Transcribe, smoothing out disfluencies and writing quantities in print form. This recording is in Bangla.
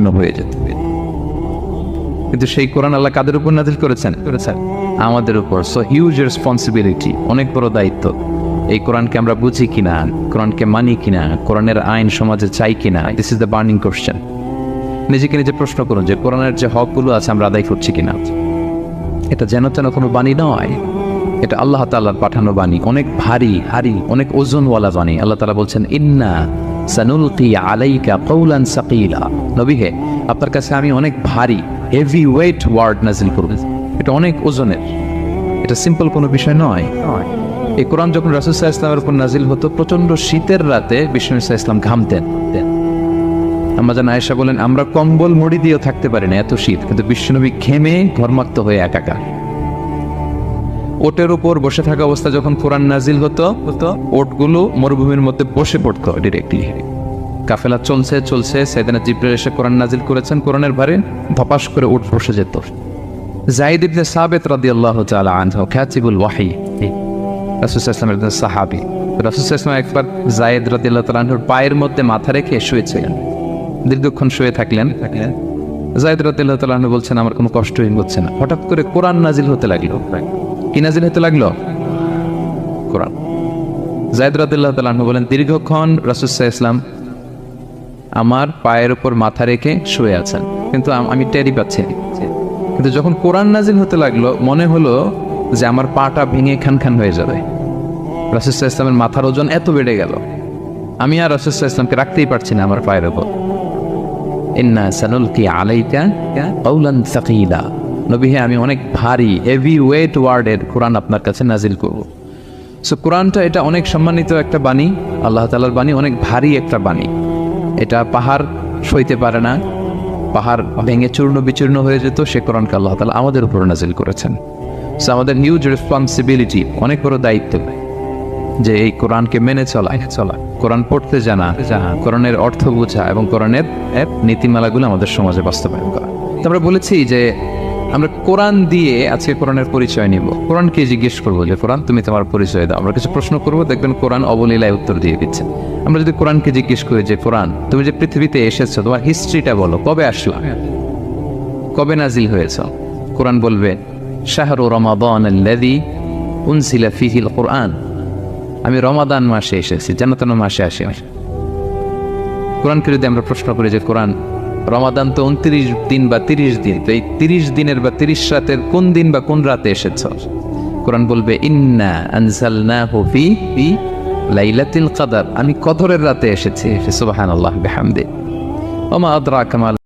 বিচূর্ণ হয়ে যেত। কিন্তু সেই কোরআন আল্লাহ কাদের উপর নাজিল করেছেন? আমাদের উপর। সো হিউজ রেসপন্সিবিলিটি, অনেক বড় দায়িত্ব। এই কোরআনকে আমরা বুঝি কিনা, কোরআনকে মানি কিনা, কোরআনের আইন সমাজে চাই কিনা, this is the burning question. নিজেকে নিজে প্রশ্ন করুন যে কোরআনের যে হকগুলো আছে আমরা আদায় করছি কিনা। এটা যেন তেন কোনো বাণী নয়, এটা আল্লাহ তাআলার পাঠানো বাণী, অনেক ভারী, অনেক ওজনওয়ালা বাণী। আল্লাহ তাআলা বলছেন ইন্না সানুলকি আলাইকা কওলান সাকিলা, নবী হে আপনার কাছে আমি অনেক ভারী, হেভি ওয়েট ওয়ার্ড নাজিল করব। এটা অনেক ওজনের, এটা সিম্পল কোনো বিষয় নয়। এই কোরআন যখন রাসূল সাল্লাল্লাহু আলাইহি ওয়াসাল্লামের উপর নাজিল হতো, প্রচন্ড শীতের রাতে বিষ্ণু সাল্লাল্লাহু আলাইহি ওয়াসাল্লাম ঘামতেন। আম্মা জান আয়েশা বলেন আমরা কম্বল মুড়ি দিয়েও থাকতে পারি না, এত শীত, কিন্তু বিশ্বনবী ঘেমে ঘর্মাক্ত হয়ে একাকার। ওটের উপর বসে থাকা অবস্থা যখন কোরআন নাজিল হতো, ওটগুলো মরুভূমির মধ্যে বসে পড়তো ডিরেক্টলি। কাফেলা চলছে সাইয়েদনা জিবরাইল এসে কোরআন নাজিল করেছেন, কোরআনের ভারে ধপাস করে উট বসে যেত। যায়েদ ইবনে সাবিত রাদিয়াল্লাহু তাআলা আনহু কাতিবুল ওয়াহী, রাসূল সাল্লাল্লাহু আলাইহি ওয়াসাল্লামের সাহাবী। রাসূল সাল্লাল্লাহু আলাইহি ওয়াসাল্লাম একবার যায়েদ রাদিয়াল্লাহু তাআলা আনহুর পায়ের মধ্যে মাথা রেখে শুয়েছিলেন, দীর্ঘক্ষণ শুয়ে থাকলেন। যায়েদ রাদিয়াল্লাহু তাআলা আনহু বলছেন আমার কোনো কষ্টই হচ্ছে না। হঠাৎ করে কোরআন নাজিল হতে লাগলো। কি নাজিল হতে লাগলো? কোরআন। যায়েদ রাদিয়াল্লাহু তাআলা আনহু বলেন দীর্ঘক্ষণ রাসূল সাল্লাল্লাহু আলাইহি ওয়াসাল্লাম আমার পায়ের উপর মাথা রেখে শুয়ে আছেন, কিন্তু আমি টেরই পাচ্ছি না। কিন্তু যখন কোরআন নাজিল হতে লাগলো মনে হলো যে আমার পাটা ভেঙে খান হয়ে যাবে। রাসূল সাল্লাল্লাহু আলাইহি ওয়াসাল্লামের মাথার ওজন এত বেড়ে গেল, আমি আর রাসূল সাল্লাল্লাহু আলাইহি ওয়াসাল্লামকে রাখতেই পারছি না আমার পায়ের উপর। ইন্না সানুলকি আলাইকা কওলান সাকিলা, নবী হে আমি অনেক ভারী, হেভি ওয়েট ওয়ার্ডের কোরআন আপনার কাছে নাজিল করব। সো কোরআনটা এটা অনেক সম্মানিত একটা বাণী, আল্লাহ তাআলার বাণী, অনেক ভারী একটা বাণী। এটা পাহাড় সইতে পারে না, পাহাড় ভেঙে চূর্ণ বিচূর্ণ হয়ে যেত, সে কোরআনকে আল্লাহ তাআলা আমাদের উপর নাজিল করেছেন। সো আমাদের হিউজ রেসপন্সিবিলিটি, অনেক বড় দায়িত্ব যে এই কোরআনকে মেনে চলা, কোরআন পড়তে জানা, কোরআনের অর্থ বোঝা এবং কোরআনের নীতিমালাগুলো আমাদের সমাজে বাস্তবায়ন করা। তো আমরা বলেছি যে আমরা কোরআন দিয়ে আজকে কোরআনের পরিচয় নিব। কোরআনকে জিজ্ঞেস করবো যে কোরআন তুমি তোমার পরিচয় দাও। আমরা কিছু প্রশ্ন করবো, দেখবেন কোরআন অবলীলায় উত্তর দিয়ে দিচ্ছে। আমরা যদি কোরআনকে জিজ্ঞেস করি যে কোরআন তুমি যে পৃথিবীতে এসেছো তোমার হিস্ট্রিটা বলো, কবে আসলা, কবে নাজিল হয়েছ? কোরআন বলবে শাহরু রমাদান আল্লাযী উনজিলা ফীহিল কুরআন, আমি রমাদান মাসে এসেছি, যেন তেন মাসে আসিনি। কোরআনকে যদি আমরা প্রশ্ন করি যে কোরআন রমাদান তো 29 দিন বা 30 দিন, তো এই 30 দিনের বা 30 রাতের কোন দিন বা কোন রাতে এসেছ? কোরআন বলবে ইন্না আনজালনাহু ফি লাইলাতুল কদর, আমি কদরের রাতে এসেছি। সুবহানাল্লাহ বিহামদি ওয়া মা আদরাকা মা